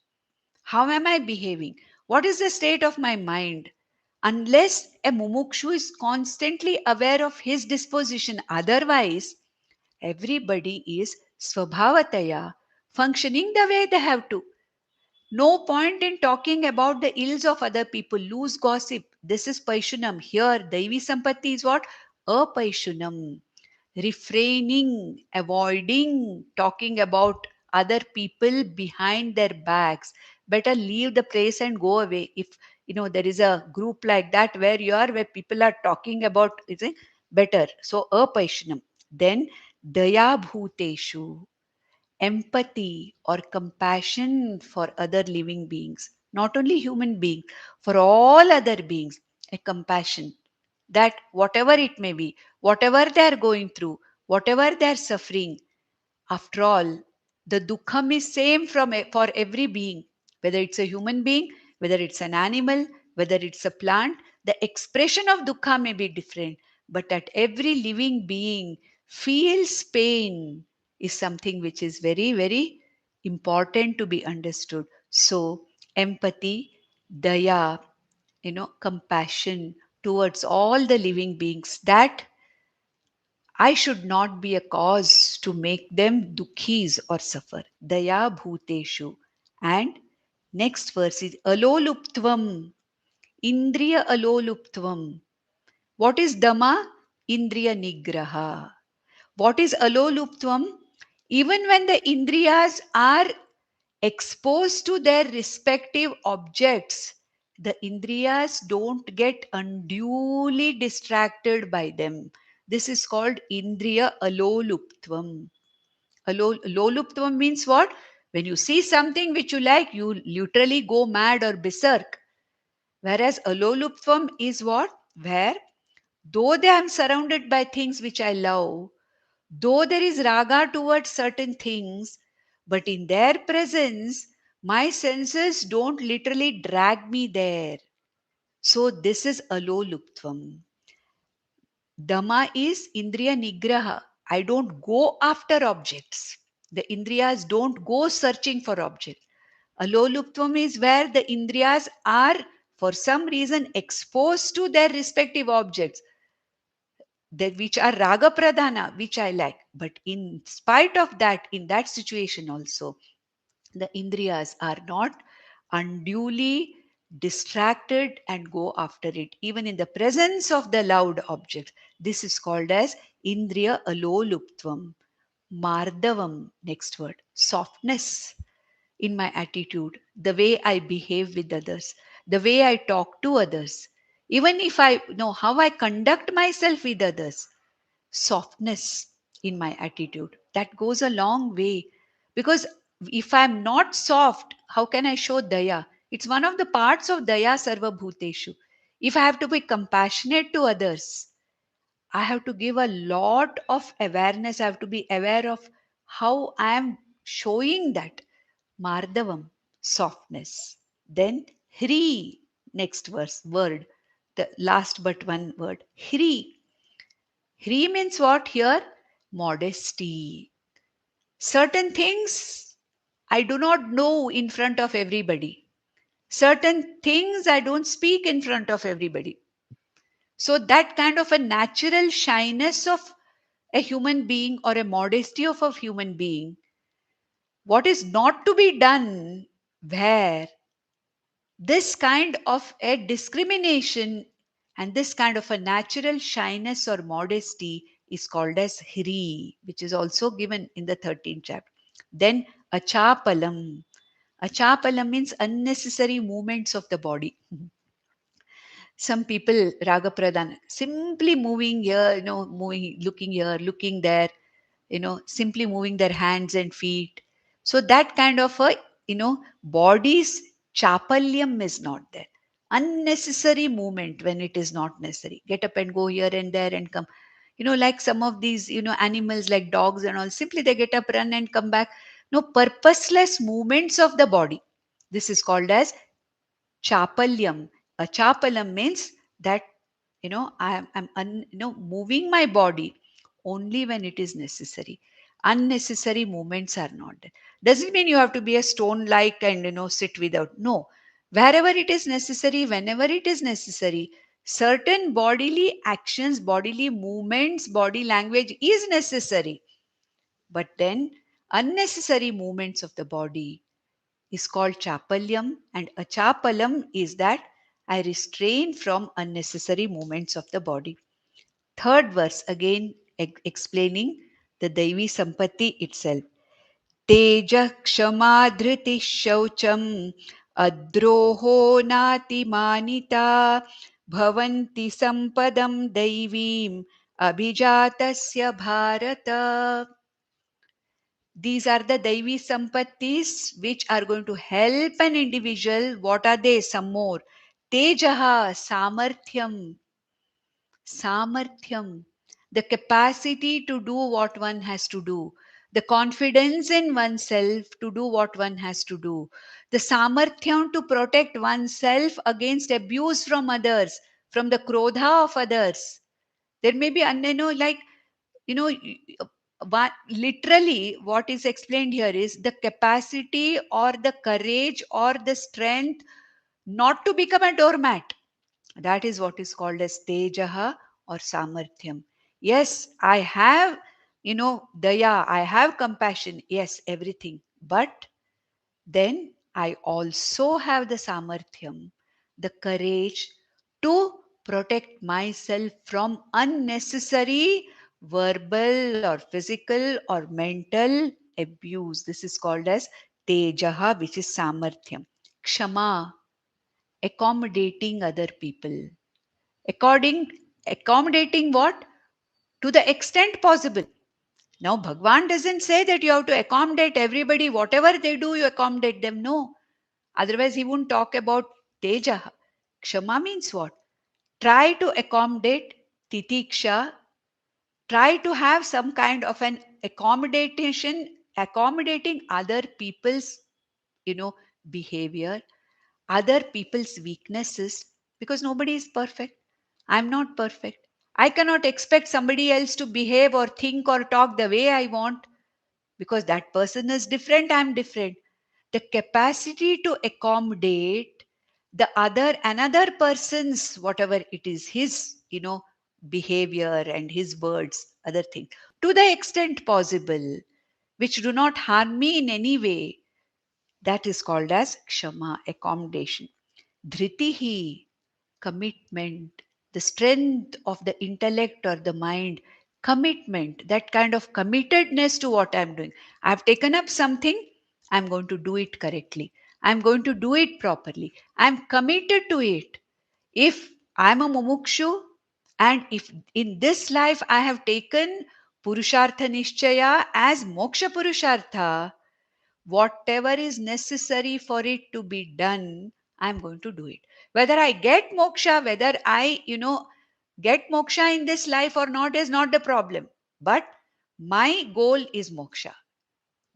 how am I behaving, what is the state of my mind. Unless a mumukshu is constantly aware of his disposition, otherwise everybody is swabhavataya functioning the way they have to. No point in talking about the ills of other people. Loose gossip. This is Paishunam. Here, Daivi Sampatti is what? Apaishunam. Refraining, avoiding talking about other people behind their backs. Better leave the place and go away. If there is a group like that where you are, where people are talking about, is it better? So apaishunam. Then daya bhuteshu, empathy or compassion for other living beings, not only human beings, for all other beings, a compassion that whatever it may be, whatever they are going through, whatever they are suffering, after all, the dukkham is same for every being, whether it's a human being, whether it's an animal, whether it's a plant. The expression of dukkha may be different, but that every living being feels pain is something which is very, very important to be understood. So, empathy, daya, compassion towards all the living beings, that I should not be a cause to make them dukhis or suffer. Daya bhuteshu. And next verse is aloluptvam. Indriya aloluptvam. What is dama? Indriya nigraha. What is aloluptvam? Even when the indriyas are exposed to their respective objects, The indriyas don't get unduly distracted by them. This is called indriya aloluptvam. Loluptvam means what? When you see something which you like, you literally go mad or berserk. Whereas aloluptvam is what? Where though I am surrounded by things which I love, though there is raga towards certain things, but in their presence, my senses don't literally drag me there. So this is aloluptvam. Dama is indriya nigraha. I don't go after objects. The indriyas don't go searching for objects. Aloluptvam is where the indriyas are for some reason exposed to their respective objects, that which are raga pradhana, which I like. But in spite of that, in that situation also, the indriyas are not unduly distracted and go after it, even in the presence of the loud object. This is called as indriya aloluptvam. Mardavam, next word, softness in my attitude, the way I behave with others, the way I talk to others, even if I know how I conduct myself with others, softness in my attitude. That goes a long way, because if I'm not soft, how can I show daya? It's one of the parts of daya sarva bhuteshu. If I have to be compassionate to others, I have to give a lot of awareness. I have to be aware of how I am showing that. Mardavam, softness. Then Hri, next verse, word, the last but one word. Hri. Hri means what here? Modesty. Certain things I do not know in front of everybody. Certain things I don't speak in front of everybody. So that kind of a natural shyness of a human being or a modesty of a human being, what is not to be done, where this kind of a discrimination and this kind of a natural shyness or modesty is called as hri, which is also given in the 13th chapter. Then achapalam. Achapalam means unnecessary movements of the body. Some people raga pradhan, simply moving here, moving, looking here, looking there, simply moving their hands and feet. So that kind of a, body's chapalyam is not there. Unnecessary movement when it is not necessary. Get up and go here and there and come. Like some of these, animals like dogs and all, simply they get up, run and come back. No purposeless movements of the body. This is called as chapalyam. A chapalam means that I'm moving my body only when it is necessary. Unnecessary movements are not there. Doesn't mean you have to be a stone like and sit without. No, wherever it is necessary, whenever it is necessary, certain bodily actions, bodily movements, body language is necessary. But then unnecessary movements of the body is called chapalyam, and a chapalam is that I restrain from unnecessary movements of the body. Third verse again explaining the Daivi Sampatti itself. Teja Kshama Dhriti Shaucham Adroho Nati Manita Bhavanti Sampadam Daivim Abhijatasya Bharata. These are the Daivi Sampattis which are going to help an individual. What are they? Some more. Tejaha, Samarthyam. Samarthyam. The capacity to do what one has to do. The confidence in oneself to do what one has to do. The Samarthyam to protect oneself against abuse from others, from the krodha of others. There may be, like, literally what is explained here is the capacity or the courage or the strength not to become a doormat. That is what is called as tejaha or samarthyam. Yes, I have, daya, I have compassion, yes, everything, but then I also have the samarthyam, the courage to protect myself from unnecessary verbal or physical or mental abuse. This is called as tejaha, which is samarthyam. Kshama, accommodating other people. Accommodating what? To the extent possible. Now, Bhagwan doesn't say that you have to accommodate everybody, whatever they do, you accommodate them. No. Otherwise, he wouldn't talk about Teja. Kshama means what? Try to accommodate Titiksha. Try to have some kind of an accommodating other people's, behavior, other people's weaknesses, because nobody is perfect. I'm not perfect. I cannot expect somebody else to behave or think or talk the way I want, because that person is different, I'm different. The capacity to accommodate the another person's, whatever it is, his, behavior and his words, other thing, to the extent possible, which do not harm me in any way, that is called as kshama, accommodation. Dhritihi, commitment, the strength of the intellect or the mind, commitment, that kind of committedness to what I'm doing. I've taken up something, I'm going to do it correctly. I'm going to do it properly. I'm committed to it. If I'm a mumukshu, and if in this life I have taken Purushartha Nishchaya as Moksha Purushartha, whatever is necessary for it to be done, I'm going to do it. Whether I get moksha, whether I, get moksha in this life or not is not the problem. But my goal is moksha.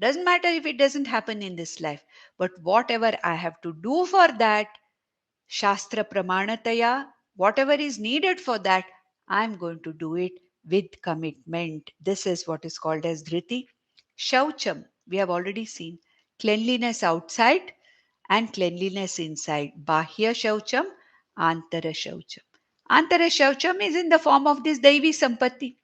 Doesn't matter if it doesn't happen in this life. But whatever I have to do for that, Shastra Pramanataya, whatever is needed for that, I'm going to do it with commitment. This is what is called as Dhriti. Shaucham, we have already seen. Cleanliness outside and cleanliness inside. Bahya Shaucham, Antara Shaucham. Antara Shaucham is in the form of this Daivi Sampatti.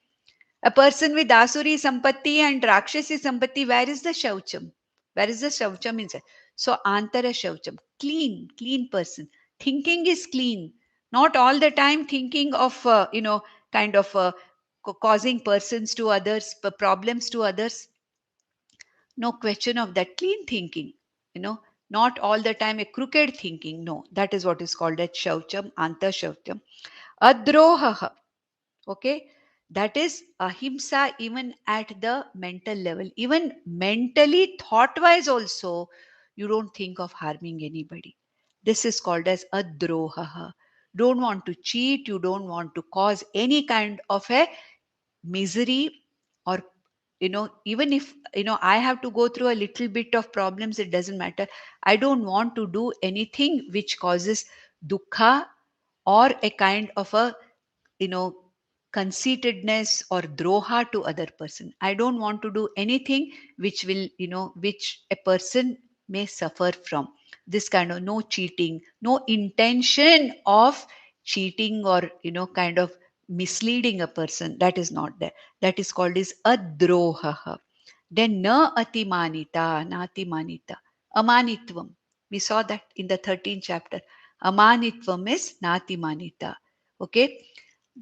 A person with Asuri Sampatti and Rakshasi Sampatti, where is the Shaucham? Where is the Shaucham inside? So, Antara Shaucham, clean person. Thinking is clean. Not all the time thinking of, kind of causing persons to others, problems to others. No question of that. Clean thinking, you know, not all the time a crooked thinking. No, that is what is called as Shaucham, Anta Shaucham. Adroha. Okay, that is ahimsa even at the mental level, even mentally, thought wise also, you don't think of harming anybody. This is called as adroha. Don't want to cheat, you don't want to cause any kind of a misery, or even if I have to go through a little bit of problems, it doesn't matter. I don't want to do anything which causes dukkha, or a kind of a you know conceitedness or droha to other person. I don't want to do anything which will which a person may suffer from. This kind of, no cheating, no intention of cheating, or kind of misleading a person, that is not there. That is called is adroha. Then na atimanita, natimanita, amanitvam, we saw that in the 13th chapter. Amanitvam is natimanita. Okay,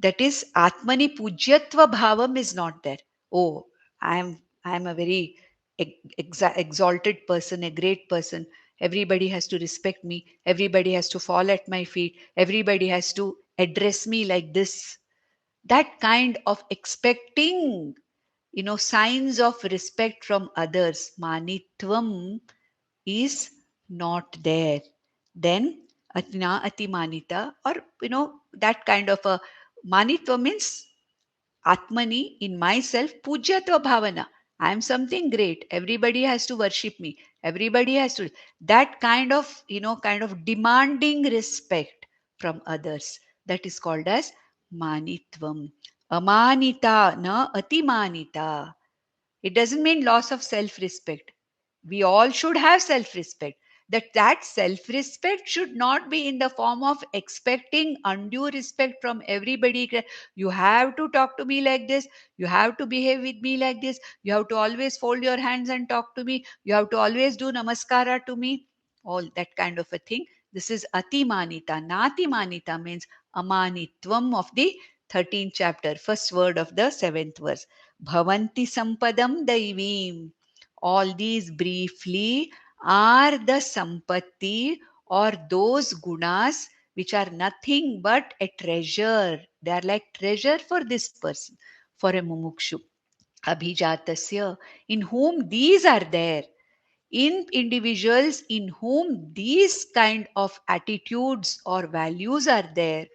that is atmani pujyatva bhavam is not there. Oh, I am a very exalted person, a great person, everybody has to respect me, everybody has to fall at my feet, everybody has to address me like this. That kind of expecting signs of respect from others, manitvam, is not there. Then atina atimanita, or that kind of a manitva means atmani, in myself, pujyatva bhavana, I am something great, everybody has to worship me, everybody has to, that kind of kind of demanding respect from others, that is called as manitvam. Amanita na atimanita, it doesn't mean loss of self respect. We all should have self respect. That self respect should not be in the form of expecting undue respect from everybody. You have to talk to me like this, you have to behave with me like this, you have to always fold your hands and talk to me, you have to always do namaskara to me, all that kind of a thing. This is atimanita. Natimanita means amanitvam of the 13th chapter, first word of the 7th verse. Bhavanti sampadam daivim. All these briefly are the sampatti or those gunas which are nothing but a treasure. They are like treasure for this person, for a mumukshu. Abhijatasya, in whom these are there, in individuals in whom these kind of attitudes or values are there,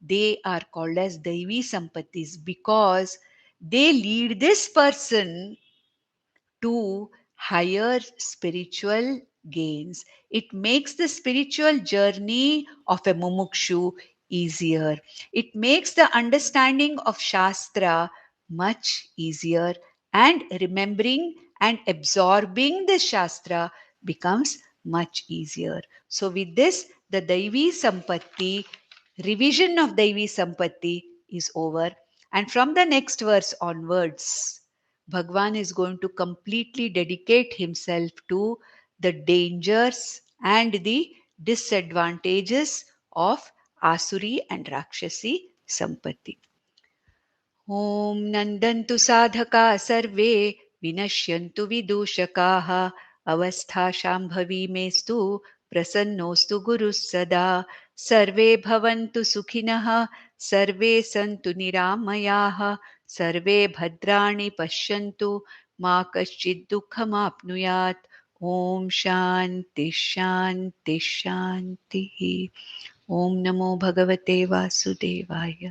they are called as Daivi Sampattis because they lead this person to higher spiritual gains. It makes the spiritual journey of a mumukshu easier. It makes the understanding of Shastra much easier, and remembering and absorbing the Shastra becomes much easier. So, with this, the Daivi Sampatti, revision of Daivi Sampatti is over. And from the next verse onwards, Bhagwan is going to completely dedicate himself to the dangers and the disadvantages of Asuri and Rakshasi Sampatti. ॐ नन्दन्तु साधका सर्वे विनश्यन्तु विदूषकाः अवस्थाशाम्भवी मेस्तु प्रसन्नोऽस्तु गुरुः सदा सर्वे भवन्तु सुखिनः सर्वे सन्तु निरामयाः सर्वे भद्राणि पश्यन्तु मा कश्चित् दुःखमाप्नुयात् ॐ शान्ति शान्ति शान्तिः ॐ नमो भगवते वासुदेवाय